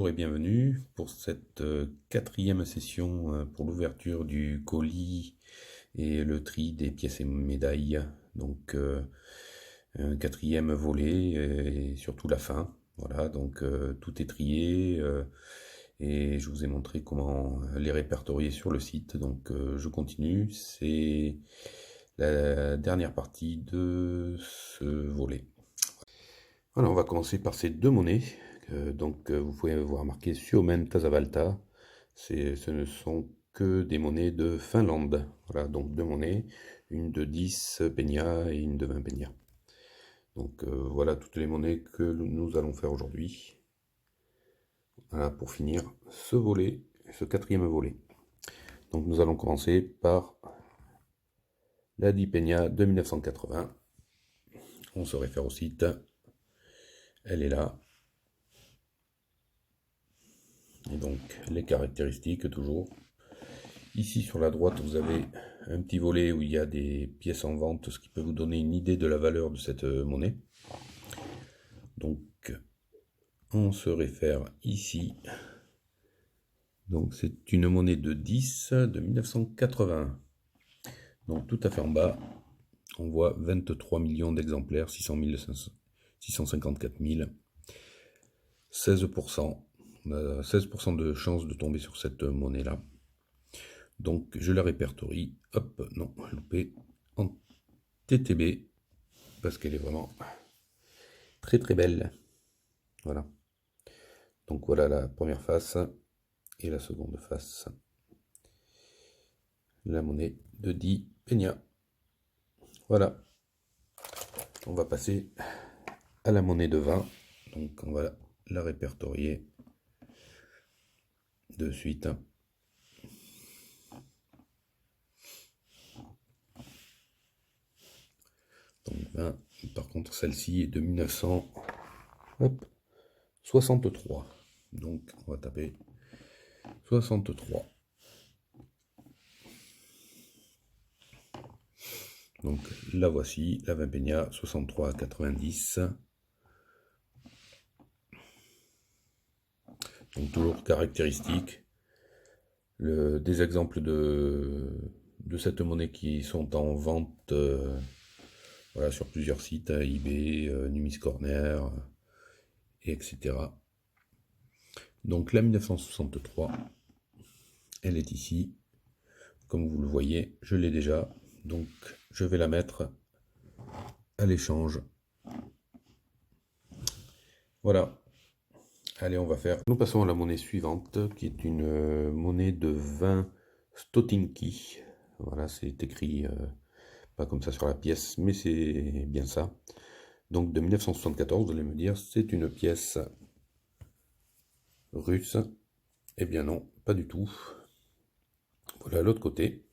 Bonjour et bienvenue pour cette quatrième session pour l'ouverture du colis et le tri des pièces et médailles. Donc un quatrième volet et surtout la fin. Voilà, donc tout est trié et je vous ai montré comment les répertorier sur le site. Donc je continue, c'est la dernière partie de ce volet. Alors on va commencer par ces deux monnaies. Vous pouvez voir marqué Suomen Tasavalta. Ce ne sont que des monnaies de Finlande. Voilà, donc deux monnaies, une de 10 peña et une de 20 peña. Donc voilà toutes les monnaies que nous allons faire aujourd'hui. Voilà pour finir ce volet, ce quatrième volet. Donc nous allons commencer par la 10 peña de 1980. On se réfère au site. Elle est là. Et donc les caractéristiques toujours. Ici sur la droite vous avez un petit volet où il y a des pièces en vente, ce qui peut vous donner une idée de la valeur de cette monnaie. Donc on se réfère ici. Donc c'est une monnaie de 10 de 1980. Donc tout à fait en bas, on voit 23 millions d'exemplaires, 654 000, 16%. On a 16% de chance de tomber sur cette monnaie-là. Donc je la répertorie, hop, non, loupé, en TTB, parce qu'elle est vraiment très très belle. Voilà. Donc voilà la première face et la seconde face. La monnaie de 10 peña. Voilà. On va passer à la monnaie de 20. Donc on va la répertorier de suite. Donc 20. Par contre celle-ci est de 1963. Donc on va taper 63. Donc la voici, la 20 peña, 63,90. Donc toujours caractéristiques. Des exemples de cette monnaie qui sont en vente voilà, sur plusieurs sites, eBay, Numis Corner, etc. Donc la 1963, elle est ici. Comme vous le voyez, je l'ai déjà. Donc je vais la mettre à l'échange. Voilà. Allez, on va faire. Nous passons à la monnaie suivante, qui est une monnaie de 20 stotinki. Voilà, c'est écrit pas comme ça sur la pièce, mais c'est bien ça. Donc de 1974, vous allez me dire, c'est une pièce russe. Eh bien non, pas du tout. Voilà l'autre côté.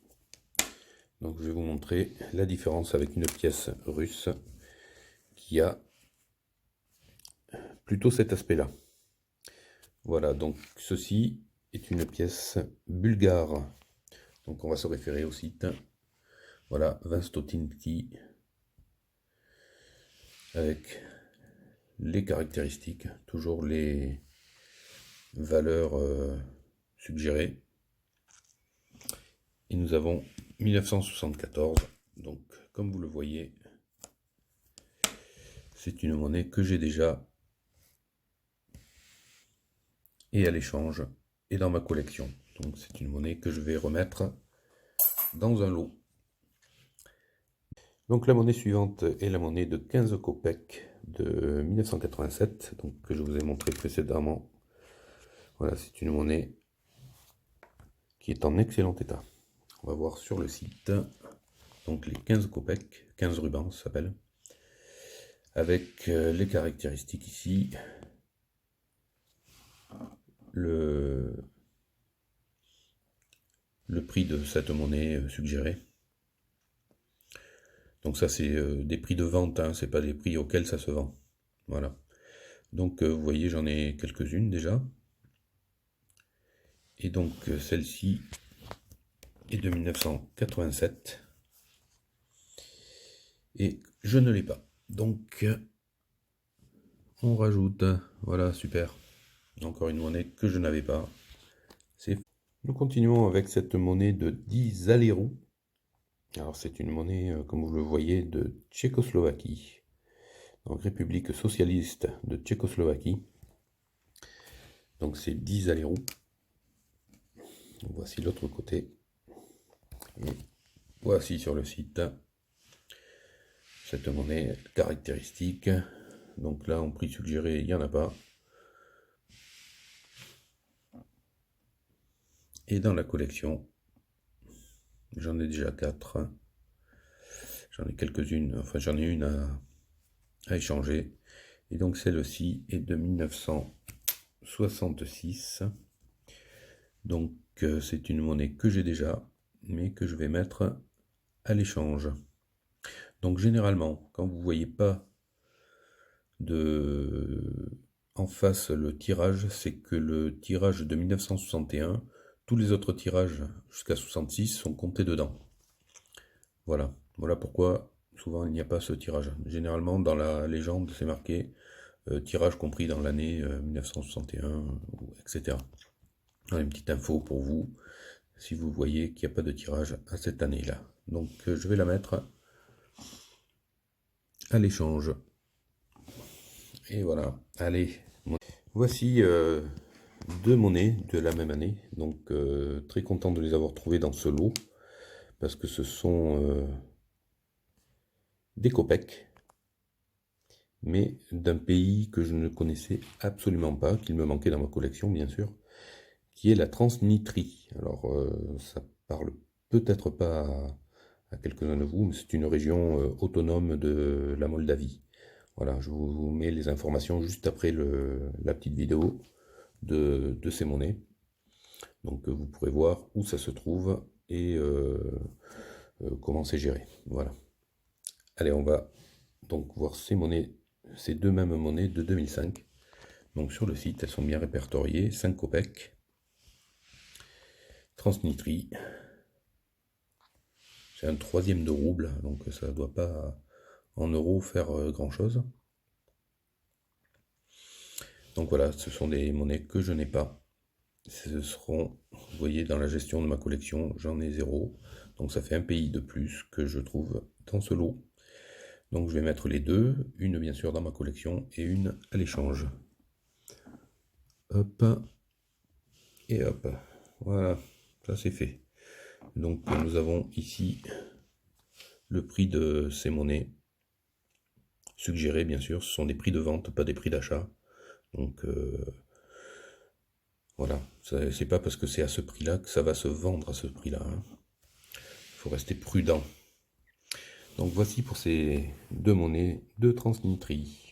Donc je vais vous montrer la différence avec une pièce russe qui a plutôt cet aspect-là. Voilà, donc ceci est une pièce bulgare. Donc on va se référer au site. Voilà, 20 stotinki avec les caractéristiques, toujours les valeurs suggérées. Et nous avons 1974. Donc comme vous le voyez, c'est une monnaie que j'ai déjà et à l'échange et dans ma collection. Donc c'est une monnaie que je vais remettre dans un lot. Donc la monnaie suivante est la monnaie de 15 kopecks de 1987, donc que je vous ai montré précédemment. Voilà, c'est une monnaie qui est en excellent état. On va voir sur le site. Donc les 15 kopecks, 15 rubans ça s'appelle, avec les caractéristiques ici. Le prix de cette monnaie suggéré. Donc ça c'est des prix de vente, hein, c'est pas des prix auxquels ça se vend. Voilà. Donc vous voyez, j'en ai quelques-unes déjà. Et donc celle-ci est de 1987. Et je ne l'ai pas. Donc on rajoute. Voilà, super. Encore une monnaie que je n'avais pas. Nous continuons avec cette monnaie de 10 allers-roux. Alors c'est une monnaie, comme vous le voyez, de Tchécoslovaquie. Donc République socialiste de Tchécoslovaquie. Donc c'est 10 allers-roux. Voici l'autre côté. Et voici sur le site cette monnaie caractéristique. Donc là, en prix suggéré, il n'y en a pas. Et dans la collection, j'en ai déjà 4. J'en ai quelques-unes, enfin j'en ai une à échanger. Et donc celle-ci est de 1966. Donc c'est une monnaie que j'ai déjà, mais que je vais mettre à l'échange. Donc généralement, quand vous ne voyez pas en face le tirage, c'est que le tirage de 1961, tous les autres tirages jusqu'à 66 sont comptés dedans. Voilà pourquoi souvent il n'y a pas ce tirage. Généralement dans la légende c'est marqué tirage compris dans l'année 1961, etc. Une petite info pour vous, si vous voyez qu'il n'y a pas de tirage à cette année-là. Donc je vais la mettre à l'échange. Et voilà, allez. Voici 2 monnaies de la même année. Donc très content de les avoir trouvées dans ce lot. Parce que ce sont des kopecks. Mais d'un pays que je ne connaissais absolument pas, qu'il me manquait dans ma collection bien sûr, qui est la Transnistrie. Alors ça parle peut-être pas à quelques-uns de vous, mais c'est une région autonome de la Moldavie. Voilà, je vous mets les informations juste après la petite vidéo de ces monnaies. Donc vous pourrez voir où ça se trouve et comment c'est géré. Voilà. Allez, on va donc voir ces monnaies, ces 2 mêmes monnaies de 2005. Donc sur le site, elles sont bien répertoriées. 5 kopecks. Transnistrie. C'est un 3e de rouble, donc ça ne doit pas en euros faire grand chose. Donc voilà, ce sont des monnaies que je n'ai pas. Ce seront, vous voyez, dans la gestion de ma collection, j'en ai 0. Donc ça fait un pays de plus que je trouve dans ce lot. Donc je vais mettre les 2, une bien sûr dans ma collection et une à l'échange. Hop. Et hop. Voilà, ça c'est fait. Donc nous avons ici le prix de ces monnaies. Suggérés bien sûr, ce sont des prix de vente, pas des prix d'achat. Donc voilà, c'est pas parce que c'est à ce prix-là que ça va se vendre à ce prix-là. Il faut rester prudent. Donc voici pour ces 2 monnaies de Transnistrie.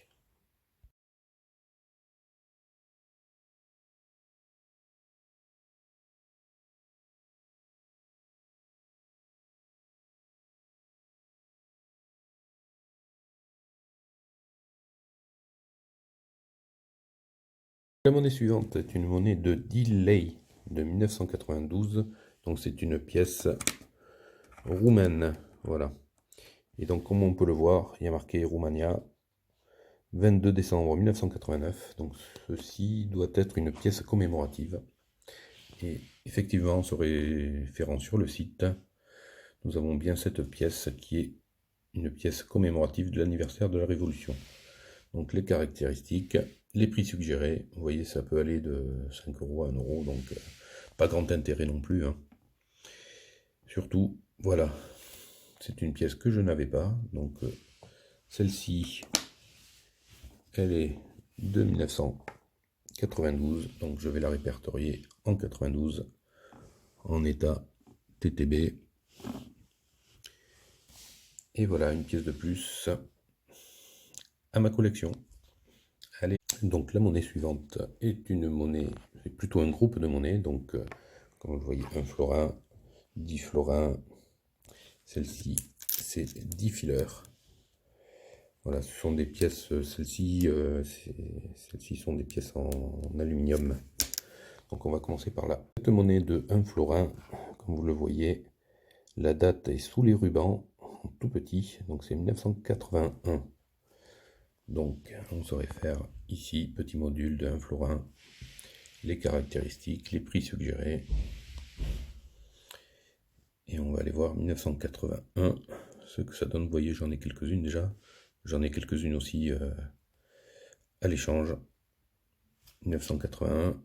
La monnaie suivante est une monnaie de 10 lei de 1992. Donc c'est une pièce roumaine. Voilà. Et donc comme on peut le voir, il y a marqué Roumania, 22 décembre 1989. Donc ceci doit être une pièce commémorative. Et effectivement, en se référant sur le site, nous avons bien cette pièce qui est une pièce commémorative de l'anniversaire de la Révolution. Donc les caractéristiques, les prix suggérés, vous voyez ça peut aller de 5 € à 1 €, donc pas grand intérêt non plus. Surtout, voilà, c'est une pièce que je n'avais pas, donc celle-ci, elle est de 1992, donc je vais la répertorier en 92, en état TTB. Et voilà, une pièce de plus à ma collection. Allez, donc la monnaie suivante est une monnaie, c'est plutôt un groupe de monnaies, donc comme vous voyez, 1 florin, 10 florins, celle-ci c'est 10 fileurs. Voilà, ce sont des pièces, celles-ci sont des pièces en aluminium. Donc on va commencer par là. Cette monnaie de 1 florin, comme vous le voyez, la date est sous les rubans, en tout petit, donc c'est 1981. Donc on se réfère ici, petit module de 1 florin. les caractéristiques, les prix suggérés. Et on va aller voir 1981, ce que ça donne. Vous voyez, j'en ai quelques-unes déjà. J'en ai quelques-unes aussi à l'échange. 1981,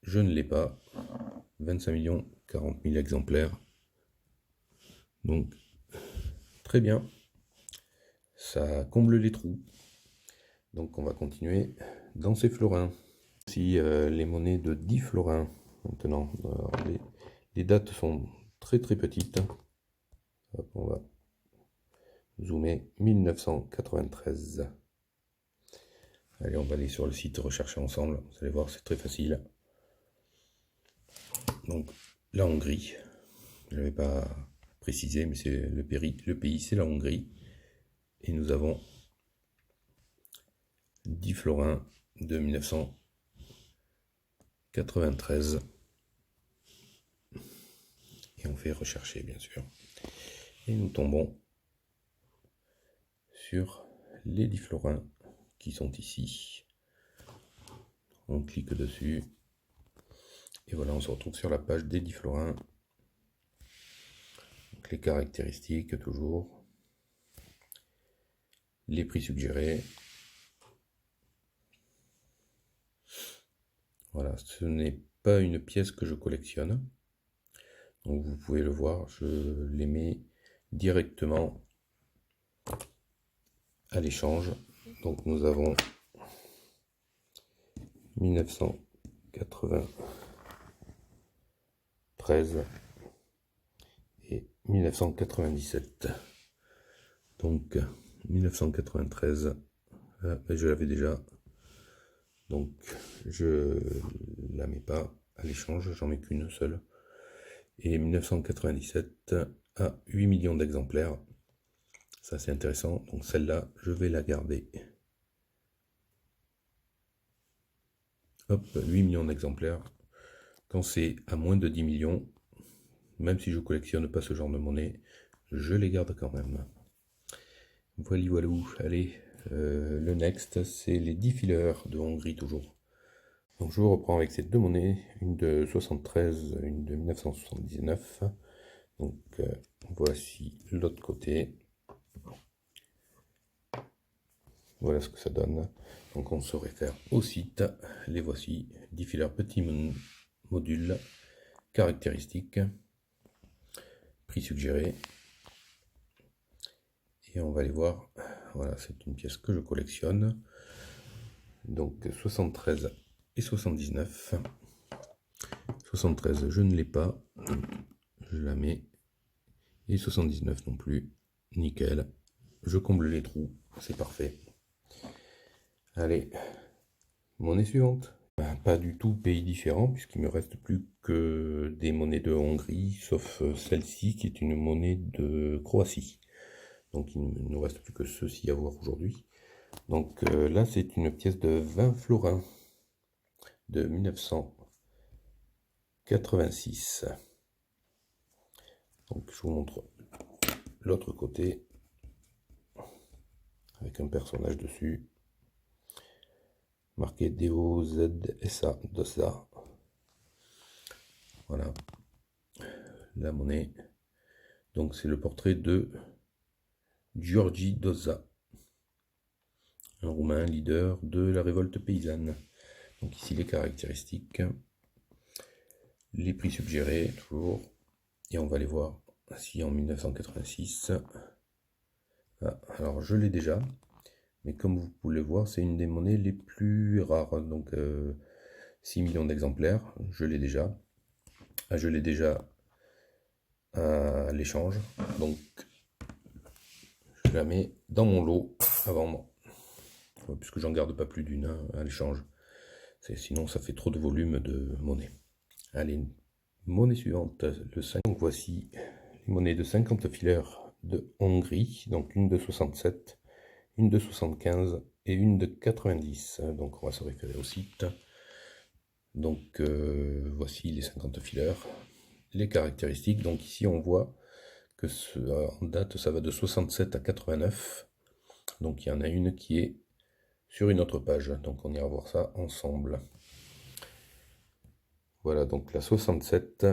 je ne l'ai pas. 25 40 000 exemplaires. Donc, très bien. Ça comble les trous. Donc, on va continuer dans ces florins. Ici, les monnaies de 10 florins. Maintenant, les dates sont très petites. Hop, on va zoomer 1993. Allez, on va aller sur le site rechercher ensemble. Vous allez voir, c'est très facile. Donc, la Hongrie. Je n'avais pas précisé, mais c'est le pays, c'est la Hongrie. Et nous avons 10 florins de 1993. Et on fait rechercher, bien sûr. Et nous tombons sur les 10 florins qui sont ici. On clique dessus. Et voilà, on se retrouve sur la page des 10 florins. Donc les caractéristiques, toujours. Les prix suggérés. Voilà, ce n'est pas une pièce que je collectionne. Donc vous pouvez le voir, je les mets directement à l'échange. Donc nous avons 1993 et 1997. Donc 1993, je l'avais déjà. Donc je la mets pas à l'échange, j'en mets qu'une seule. Et 1997 à 8 millions d'exemplaires. Ça c'est intéressant, donc celle-là je vais la garder. Hop, 8 millions d'exemplaires. Quand c'est à moins de 10 millions, même si je collectionne pas ce genre de monnaie, je les garde quand même. Voilà, voilou. Allez, le next, c'est les 10 fillers de Hongrie toujours. Donc je reprends avec ces deux monnaies, une de 73, une de 1979. Donc voici l'autre côté. Voilà ce que ça donne. Donc on se réfère au site. Les voici, 10 fillers petits modules, caractéristiques, prix suggéré. Et on va aller voir. Voilà, c'est une pièce que je collectionne. Donc 73 et 79. 73, je ne l'ai pas. Donc je la mets. Et 79 non plus. Nickel. Je comble les trous. C'est parfait. Allez, monnaie suivante. Pas du tout pays différent, puisqu'il me reste plus que des monnaies de Hongrie, sauf celle-ci qui est une monnaie de Croatie. Donc il ne nous reste plus que ceci à voir aujourd'hui. Donc là c'est une pièce de 20 florins de 1986. Donc je vous montre l'autre côté avec un personnage dessus marqué DOZSA DOSA. Voilà la monnaie. Donc c'est le portrait de György Dózsa, un Roumain leader de la révolte paysanne. Donc ici les caractéristiques, les prix suggérés toujours, et on va les voir ici en 1986. Ah, alors je l'ai déjà, mais comme vous pouvez le voir, c'est une des monnaies les plus rares, donc 6 millions d'exemplaires, je l'ai déjà. Ah, je l'ai déjà à l'échange, donc je la mets dans mon lot à vendre, puisque j'en garde pas plus d'une à l'échange. Sinon ça fait trop de volume de monnaie. Allez, monnaie suivante, le 5. Donc voici les monnaies de 50 fillers de Hongrie, donc une de 67, une de 75 et une de 90. Donc on va se référer au site. Donc voici les 50 fillers, les caractéristiques. Donc ici on voit que en date ça va de 67 à 89. Donc il y en a une qui est sur une autre page, donc on ira voir ça ensemble. Voilà, donc la 67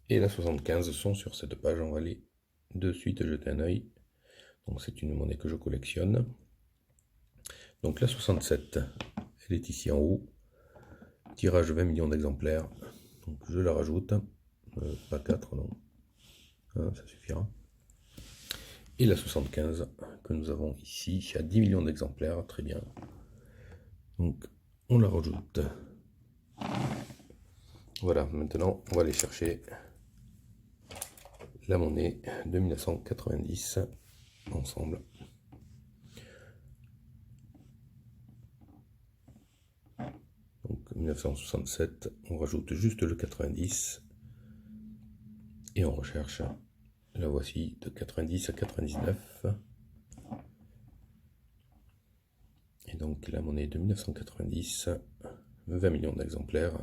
et la 75 sont sur cette page. On va aller de suite jeter un œil. Donc c'est une monnaie que je collectionne. Donc la 67, elle est ici en haut. Tirage 20 millions d'exemplaires. Donc je la rajoute. Pas 4, non. Ça suffira. Et la 75 que nous avons ici à 10 millions d'exemplaires. Très bien. Donc on la rajoute. Voilà, maintenant on va aller chercher la monnaie de 1990 ensemble. Donc 1967, on rajoute juste le 90 et on recherche. La voici de 90 à 99. Et donc la monnaie de 1990, 20 millions d'exemplaires.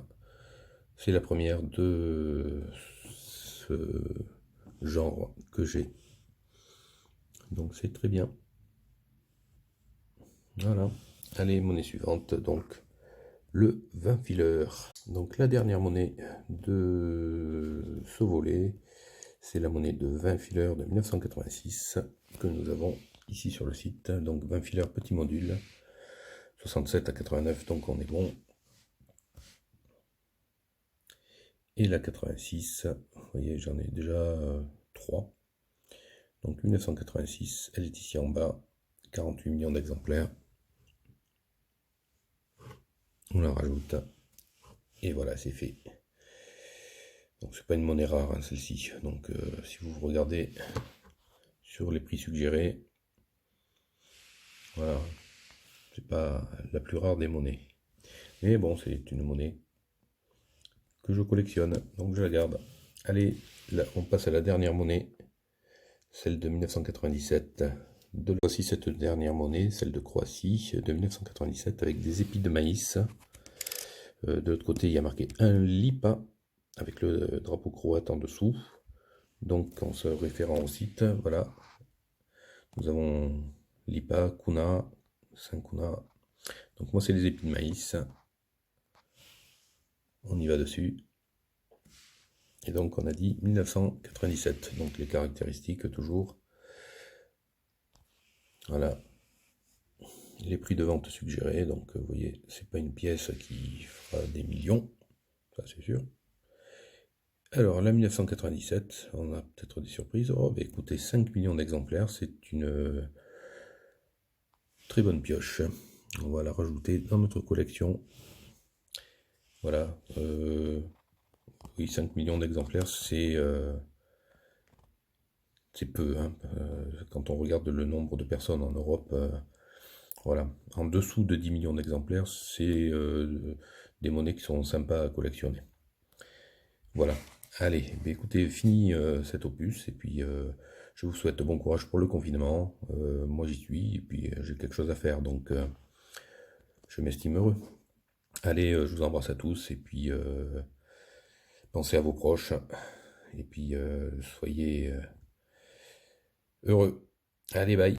C'est la première de ce genre que j'ai. Donc c'est très bien. Voilà. Allez, monnaie suivante. Donc le 20 fileurs. Donc la dernière monnaie de ce volet, c'est la monnaie de 20 fileurs de 1986 que nous avons ici sur le site. Donc 20 fileurs petit module, 67 à 89, donc on est bon. Et la 86, vous voyez, j'en ai déjà 3. Donc 1986, elle est ici en bas, 48 millions d'exemplaires. On la rajoute. Et voilà, c'est fait. Donc c'est pas une monnaie rare, hein, celle-ci. Donc si vous regardez sur les prix suggérés, voilà, c'est pas la plus rare des monnaies. Mais bon, c'est une monnaie que je collectionne, donc je la garde. Allez, là, on passe à la dernière monnaie, celle de 1997. Voici cette dernière monnaie, celle de Croatie de 1997 avec des épis de maïs. De l'autre côté, il y a marqué un lipa avec le drapeau croate en dessous. Donc en se référant au site, voilà. Nous avons lipa, kuna, 5 kuna. Donc moi c'est les épis de maïs. On y va dessus. Et donc on a dit 1997. Donc les caractéristiques toujours. Voilà. Les prix de vente suggérés. Donc vous voyez, c'est pas une pièce qui fera des millions. Ça c'est sûr. Alors, la 1997, on a peut-être des surprises. Oh, bah écoutez, 5 millions d'exemplaires, c'est une très bonne pioche. On va la rajouter dans notre collection. Voilà. Oui, 5 millions d'exemplaires, c'est peu. Hein. Quand on regarde le nombre de personnes en Europe, voilà. En dessous de 10 millions d'exemplaires, c'est des monnaies qui sont sympas à collectionner. Voilà. Allez, bah écoutez, fini cet opus, et puis je vous souhaite bon courage pour le confinement. Moi j'y suis, et puis j'ai quelque chose à faire, donc je m'estime heureux. Allez, je vous embrasse à tous, et puis pensez à vos proches, et puis soyez heureux. Allez, bye.